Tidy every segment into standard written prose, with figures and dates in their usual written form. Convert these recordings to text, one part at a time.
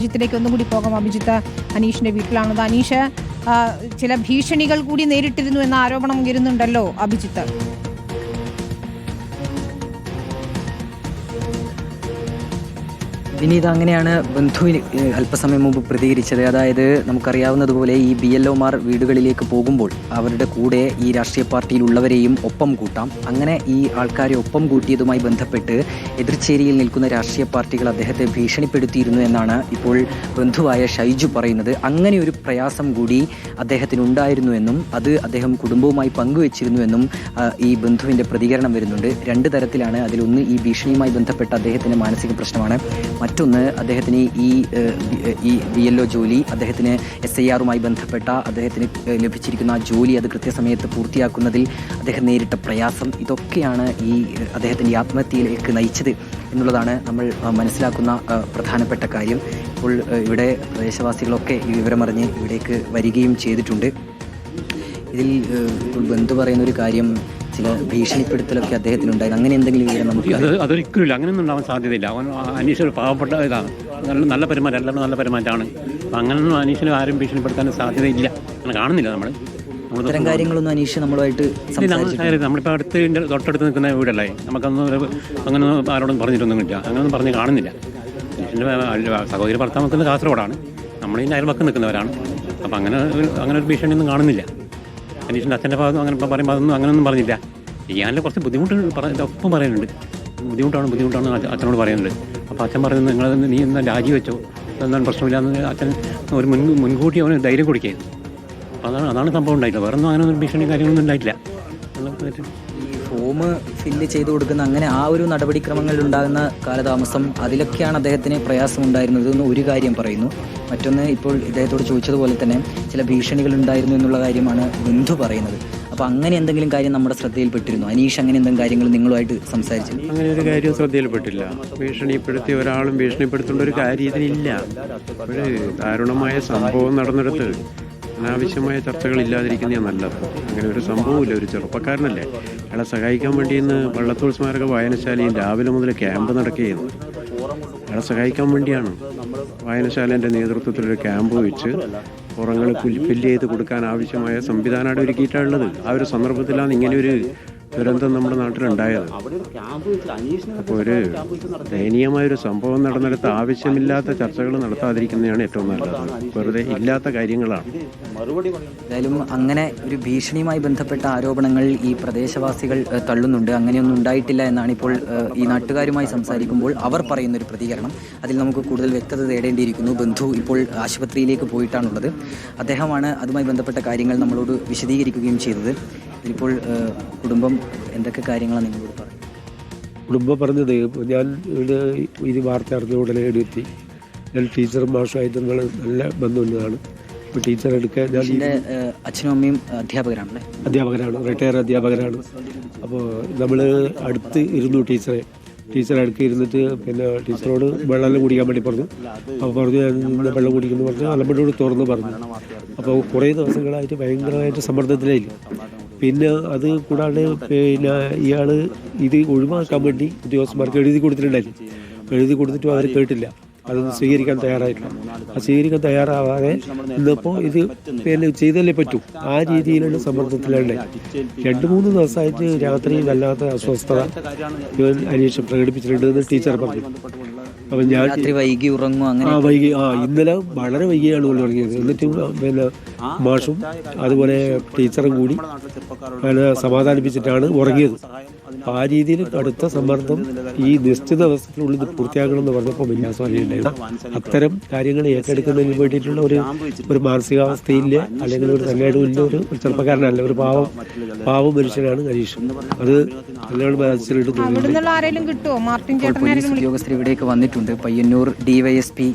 അഭിജിത്തിലേക്ക് ഒന്നും കൂടി പോകാം. അഭിജിത്ത് അനീഷിന്റെ വീട്ടിലാണത്. അനീഷ് ചില ഭീഷണികൾ കൂടി നേരിട്ടിരുന്നു എന്ന ആരോപണം ഉയരുന്നുണ്ടല്ലോ അഭിജിത്ത്. വിനീത, അങ്ങനെയാണ് ബന്ധുവിന് അല്പസമയം മുമ്പ് പ്രതികരിച്ചത്. അതായത് നമുക്കറിയാവുന്നതുപോലെ ഈ BLOമാർ വീടുകളിലേക്ക് പോകുമ്പോൾ അവരുടെ കൂടെ ഈ രാഷ്ട്രീയ പാർട്ടിയിലുള്ളവരെയും ഒപ്പം കൂട്ടാം. അങ്ങനെ ഈ ആൾക്കാരെ ഒപ്പം കൂട്ടിയതുമായി ബന്ധപ്പെട്ട് എതിർചേരിയിൽ നിൽക്കുന്ന രാഷ്ട്രീയ പാർട്ടികൾ അദ്ദേഹത്തെ ഭീഷണിപ്പെടുത്തിയിരുന്നു എന്നാണ് ഇപ്പോൾ ബന്ധുവായ ഷൈജു പറയുന്നത്. അങ്ങനെ ഒരു പ്രയാസം കൂടി അദ്ദേഹത്തിനുണ്ടായിരുന്നുവെന്നും അത് അദ്ദേഹം കുടുംബവുമായി പങ്കുവച്ചിരുന്നുവെന്നും ഈ ബന്ധുവിൻ്റെ പ്രതികരണം വരുന്നുണ്ട്. രണ്ട് തരത്തിലാണ്. അതിലൊന്ന് ഈ ഭീഷണിയുമായി ബന്ധപ്പെട്ട അദ്ദേഹത്തിൻ്റെ മാനസിക പ്രശ്നമാണ്. മറ്റൊന്ന് അദ്ദേഹത്തിന് ഈ BLO ജോലി, അദ്ദേഹത്തിന് SIRുമായി ബന്ധപ്പെട്ട അദ്ദേഹത്തിന് ലഭിച്ചിരിക്കുന്ന ആ ജോലി അത് കൃത്യസമയത്ത് പൂർത്തിയാക്കുന്നതിൽ അദ്ദേഹം നേരിട്ട പ്രയാസം, ഇതൊക്കെയാണ് ഈ അദ്ദേഹത്തിൻ്റെ ആത്മഹത്യയിലേക്ക് നയിച്ചത് എന്നുള്ളതാണ് നമ്മൾ മനസ്സിലാക്കുന്ന പ്രധാനപ്പെട്ട കാര്യം. ഇപ്പോൾ ഇവിടെ പ്രദേശവാസികളൊക്കെ ഈ വിവരമറിഞ്ഞ് ഇവിടേക്ക് വരികയും ചെയ്തിട്ടുണ്ട്. ഇതിൽ ഇപ്പോൾ ബന്ധു പറയുന്നൊരു കാര്യം, ചില ഭീഷണിപ്പെടുത്തലൊക്കെ അദ്ദേഹത്തിനുണ്ടായിരുന്നു. അങ്ങനെ എന്തെങ്കിലും വിവരം നമുക്ക് അതൊരിക്കലും അങ്ങനെയൊന്നും ഉണ്ടാവാൻ സാധ്യതയില്ല. അവൻ അനീഷ് ഒരു പാവപ്പെട്ട ഇതാണ്, നല്ല പെരുമാറ്റം, എല്ലാവരും നല്ല പെരുമാറ്റമാണ്. അപ്പം അങ്ങനെയൊന്നും അനീഷിന് ആരും ഭീഷണിപ്പെടുത്താൻ സാധ്യതയില്ല. അങ്ങനെ കാണുന്നില്ല നമ്മൾ. ഇത്തരം കാര്യങ്ങളൊന്നും അനീഷ് നമ്മളുമായിട്ട് നമ്മളിപ്പോൾ തൊട്ടടുത്ത് നിൽക്കുന്ന വീടല്ലേ, നമുക്കൊന്നും അങ്ങനെ ആരോടും പറഞ്ഞിട്ടൊന്നും കിട്ടുക, അങ്ങനെയൊന്നും പറഞ്ഞ് കാണുന്നില്ല. അനീഷിൻ്റെ സഹോദരി ഭർത്താവ് നിൽക്കുന്ന കാസർഗോഡാണ്, നമ്മളിതിൻ്റെ അയൽവക്കം നിൽക്കുന്നവരാണ്. അപ്പം അങ്ങനെ ഒരു ഭീഷണിയൊന്നും കാണുന്നില്ല. അനീഷിൻ്റെ അച്ഛൻ്റെ ഭാഗത്ത് അങ്ങനെ പറയുമ്പോൾ അതൊന്നും അങ്ങനെയൊന്നും പറഞ്ഞില്ല. ചെയ്യാനുള്ള കുറച്ച് ബുദ്ധിമുട്ട് ഒപ്പം പറയുന്നുണ്ട്. ബുദ്ധിമുട്ടാണ് അച്ഛനോട് പറയുന്നുണ്ട്. അപ്പോൾ അച്ഛൻ പറയുന്നത്, നീ എന്താ രാജിവെച്ചോ, എന്താണ് പ്രശ്നമില്ലാന്ന് അച്ഛൻ ഒരു മുൻകൂട്ടി അവന് ധൈര്യം കൊടുക്കുകയായിരുന്നു. അതാണ് സംഭവം ഉണ്ടായിട്ടില്ല. വേറെ ഒന്നും അങ്ങനെ ഒരു ഭീഷണി കാര്യങ്ങളൊന്നും ഉണ്ടായിട്ടില്ല. ഫോം ഫില്ല് ചെയ്ത് കൊടുക്കുന്ന അങ്ങനെ ആ ഒരു നടപടിക്രമങ്ങളിൽ ഉണ്ടാകുന്ന കാലതാമസം, അതിലൊക്കെയാണ് അദ്ദേഹത്തിന് പ്രയാസമുണ്ടായിരുന്നത് എന്ന് ഒരു കാര്യം പറയുന്നു. മറ്റൊന്ന്, ഇപ്പോൾ ഇദ്ദേഹത്തോട് ചോദിച്ചതുപോലെ തന്നെ ചില ഭീഷണികൾ ഉണ്ടായിരുന്നു എന്നുള്ള കാര്യമാണ് ബന്ധു പറയുന്നത്. അപ്പോൾ അങ്ങനെ എന്തെങ്കിലും കാര്യം നമ്മുടെ ശ്രദ്ധയിൽപ്പെട്ടിരുന്നു? അനീഷ് അങ്ങനെ എന്തെങ്കിലും കാര്യങ്ങൾ നിങ്ങളുമായിട്ട് സംസാരിച്ചു? അങ്ങനെ ഒരു കാര്യം ശ്രദ്ധയിൽപ്പെട്ടില്ല. ഭീഷണിപ്പെടുത്തി ഒരാളും ഭീഷണിപ്പെടുത്തേണ്ട ഒരു കാര്യം ഇതിനില്ല. ഒരു ദാരുണമായ സംഭവം നടന്നെടുത്ത് അനാവശ്യമായ ചർച്ചകൾ ഇല്ലാതിരിക്കുന്നതാണ് നല്ലത്. അങ്ങനെ ഒരു സംഭവമില്ല. ഒരു ചെറുപ്പക്കാരനല്ലേ, അയാളെ സഹായിക്കാൻ വേണ്ടി ഇന്ന് വള്ളത്തോൾ സ്മാരക വായനശാലയിൽ രാവിലെ മുതൽ ക്യാമ്പ് നടക്കുകയാണ്. അയാളെ സഹായിക്കാൻ വേണ്ടിയാണ് വായനശാലേൻ്റെ നേതൃത്വത്തിലൊരു ക്യാമ്പ് വെച്ച് പുറങ്ങൾ ഫില്ല് ചെയ്ത് കൊടുക്കാൻ ആവശ്യമായ സംവിധാനം അവിടെ ഒരുക്കിയിട്ടുള്ളത്. ആ ഒരു സന്ദർഭത്തിലാണ് ഇങ്ങനെയൊരു ദുരന്തം നമ്മുടെ നാട്ടിലുണ്ടായത്. അപ്പോൾ ഒരു ദയനീയമായൊരു സംഭവം നടന്നെടുത്ത് ആവശ്യമില്ലാത്ത ചർച്ചകൾ നടത്താതിരിക്കുന്നതാണ് ഏറ്റവും നല്ലത്. വെറുതെ ഇല്ലാത്ത കാര്യങ്ങളാണ്. എന്തായാലും അങ്ങനെ ഒരു ഭീഷണിയുമായി ബന്ധപ്പെട്ട ആരോപണങ്ങൾ ഈ പ്രദേശവാസികൾ തള്ളുന്നുണ്ട്. അങ്ങനെയൊന്നും ഉണ്ടായിട്ടില്ല എന്നാണ് ഇപ്പോൾ ഈ നാട്ടുകാരുമായി സംസാരിക്കുമ്പോൾ അവർ പറയുന്നൊരു പ്രതികരണം. അതിൽ നമുക്ക് കൂടുതൽ വ്യക്തത തേടേണ്ടിയിരിക്കുന്നു. ബന്ധു ഇപ്പോൾ ആശുപത്രിയിലേക്ക് പോയിട്ടാണുള്ളത്. അദ്ദേഹമാണ് അതുമായി ബന്ധപ്പെട്ട കാര്യങ്ങൾ നമ്മളോട് വിശദീകരിക്കുകയും ചെയ്തത്. ഇതിപ്പോൾ കുടുംബം എന്തൊക്കെ കാര്യങ്ങളാണ് നിങ്ങളോട് പറയുന്നത്? കുടുംബം പറഞ്ഞത്, ഞാൻ ഇവിടെ ഇത് വാർത്ത അറിഞ്ഞ ഉടനെ എത്തി. ഞാൻ ടീച്ചറും മാഷുമായിട്ട് നമ്മൾ നല്ല ബന്ധമുള്ളതാണ്. ഇപ്പോൾ ടീച്ചർ എടുക്കാൻ ഞാൻ അച്ഛനും അമ്മയും അധ്യാപകരാണ്, റിട്ടയർ അധ്യാപകരാണ്. അപ്പോൾ നമ്മൾ അടുത്ത് ഇരുന്നു. ടീച്ചർ അടുത്ത് ഇരുന്നിട്ട് പിന്നെ ടീച്ചറോട് വെള്ളം കുടിക്കാൻ വേണ്ടി പറഞ്ഞു. അപ്പോൾ പറഞ്ഞു, ഞാൻ വെള്ളം കുടിക്കുന്നു പറഞ്ഞു. അലമ്പനോട് തുറന്ന് പറഞ്ഞു. അപ്പോൾ കുറേ ദിവസങ്ങളായിട്ട് ഭയങ്കരമായിട്ട് സമ്മർദ്ദത്തിലായില്ല. പിന്നെ അത് കൂടാണ്ട് പിന്നെ ഇയാൾ ഇത് ഒഴിവാക്കാൻ വേണ്ടി ഉദ്യോഗസ്ഥന്മാർക്ക് എഴുതി കൊടുത്തിട്ടുണ്ടായിരുന്നു. എഴുതി കൊടുത്തിട്ടും അവർ കേട്ടില്ല, അതൊന്നും സ്വീകരിക്കാൻ തയ്യാറായിട്ടില്ല. ആ സ്വീകരിക്കാൻ തയ്യാറാവാതെ ഇന്നിപ്പോൾ ഇത് പിന്നെ ചെയ്തല്ലേ പറ്റൂ, ആ രീതിയിലുള്ള സമ്മർദ്ദത്തിലാണ്. 2-3 ദിവസമായിട്ട് രാത്രി വല്ലാത്ത അസ്വസ്ഥത അനീഷ് പ്രകടിപ്പിച്ചിട്ടുണ്ടെന്ന് ടീച്ചർ പറഞ്ഞു. അപ്പം ഞാൻ വൈകി ഉറങ്ങും. ഇന്നലെ വളരെ വൈകിയാണ് ഉറങ്ങിയത്. എന്നിട്ട് പിന്നെ മാഷും അതുപോലെ ടീച്ചറും കൂടി പിന്നെ സമാധാനിപ്പിച്ചിട്ടാണ് ഉറങ്ങിയത്. ആ രീതിയിൽ കടുത്ത സമ്മർദ്ദം ഈ നിശ്ചിത ദിവസത്തിനുള്ളിൽ ഇത് പൂർത്തിയാക്കണം എന്ന് പറഞ്ഞപ്പോൾ വിന്യാസമായിരുന്നു. അത്തരം കാര്യങ്ങൾ ഏറ്റെടുക്കുന്നതിന് വേണ്ടിയിട്ടുള്ള ഒരു മാനസികാവസ്ഥയില്ല, അല്ലെങ്കിൽ ഒരു തന്നെയായിട്ടുള്ള ഒരു ചെറുപ്പക്കാരനല്ല, ഒരു പാവം മനുഷ്യനാണ് അനീഷ്. അത് നല്ലോണം മനസ്സിലിട്ട് പോലീസ് ഉദ്യോഗസ്ഥർ ഇവിടേക്ക് വന്നിട്ടുണ്ട്. പയ്യന്നൂർ ഡിവൈഎസ്പി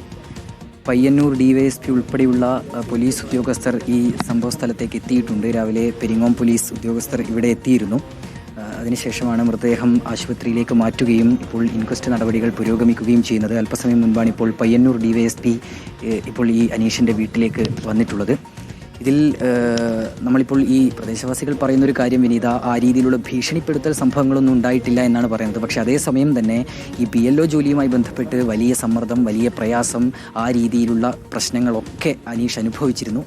ഉൾപ്പെടെയുള്ള പോലീസ് ഉദ്യോഗസ്ഥർ ഈ സംഭവ സ്ഥലത്തേക്ക് എത്തിയിട്ടുണ്ട്. രാവിലെ പെരിങ്ങോം പോലീസ് ഉദ്യോഗസ്ഥർ ഇവിടെ എത്തിയിരുന്നു. അതിനുശേഷമാണ് മൃതദേഹം ആശുപത്രിയിലേക്ക് മാറ്റുകയും ഇപ്പോൾ ഇൻക്വസ്റ്റ് നടപടികൾ പുരോഗമിക്കുകയും ചെയ്യുന്നത്. അല്പസമയം മുൻപാണ് ഇപ്പോൾ പയ്യന്നൂർ ഡിവൈഎസ്പി ഇപ്പോൾ ഈ അനീഷിൻ്റെ വീട്ടിലേക്ക് വന്നിട്ടുള്ളത്. ഇതിൽ നമ്മളിപ്പോൾ ഈ പ്രദേശവാസികൾ പറയുന്നൊരു കാര്യം വിനീത, ആ രീതിയിലുള്ള ഭീഷണിപ്പെടുത്തൽ സംഭവങ്ങളൊന്നും ഉണ്ടായിട്ടില്ല എന്നാണ് പറയുന്നത്. പക്ഷേ അതേസമയം തന്നെ ഈ BLO ജോലിയുമായി ബന്ധപ്പെട്ട് വലിയ സമ്മർദ്ദം, വലിയ പ്രയാസം, ആ രീതിയിലുള്ള പ്രശ്നങ്ങളൊക്കെ അനീഷ് അനുഭവിച്ചിരുന്നു.